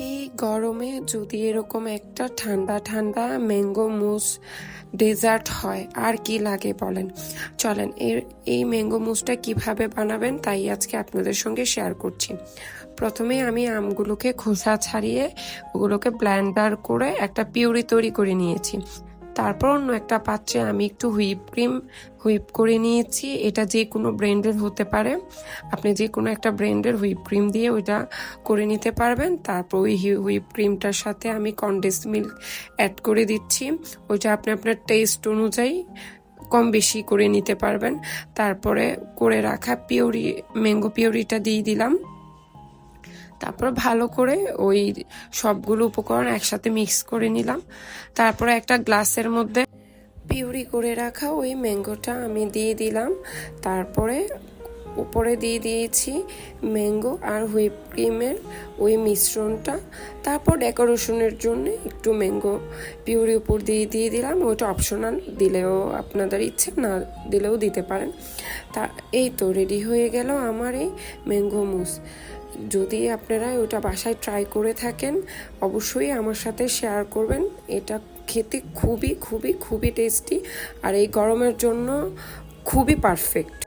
এই গরমে যদি এরকম একটা ঠান্ডা ঠান্ডা ম্যাঙ্গো মুস ডেজার্ট হয় আর কি লাগে বলেন। চলেন এই ম্যাঙ্গো মুসটা কিভাবে বানাবেন তাই আজকে আপনাদের সঙ্গে শেয়ার করছি। প্রথমে আমি আমগুলোকে খোসা ছাড়িয়ে ওগুলোকে ব্লেন্ডার করে একটা পিউরি তৈরি করে নিয়েছি। তারপর অন্য একটা পাত্রে আমি একটু হুইপ করে নিয়েছি। এটা যে কোনো ব্র্যান্ডের হতে পারে, আপনি যে কোনো একটা ব্র্যান্ডের হুইপ ক্রিম দিয়ে ওইটা করে নিতে পারবেন। তারপর ওই হুইপ ক্রিমটার সাথে আমি কনডেন্স মিল্ক অ্যাড করে দিচ্ছি। ওইটা আপনি আপনার টেস্ট অনুযায়ী কম বেশি করে নিতে পারবেন। তারপরে করে রাখা ম্যাঙ্গো পিউরিটা দিয়ে দিলাম। তারপর ভালো করে ওই সবগুলো উপকরণ একসাথে মিক্স করে নিলাম। তারপরে একটা গ্লাসের মধ্যে পিউরি করে রাখা ওই ম্যাঙ্গোটা আমি দিয়ে দিলাম। তারপরে উপরে দিয়ে দিয়েছি ম্যাঙ্গো আর হুইপ ক্রিমের ওই মিশ্রণটা। তারপর ডেকোরেশনের জন্য একটু ম্যাঙ্গো পিউরি উপর দিয়ে দিলাম। ওইটা অপশনাল, দিলেও আপনাদের ইচ্ছে, না দিলেও দিতে পারেন। তা এই তো রেডি হয়ে গেল আমার এই ম্যাঙ্গো মুস। যদি আপনারা ওটা বাসায় ট্রাই করে থাকেন অবশ্যই আমার সাথে শেয়ার করবেন। এটা খেতে খুবই খুবই খুবই টেস্টি আর এই গরমের জন্য খুবই পারফেক্ট।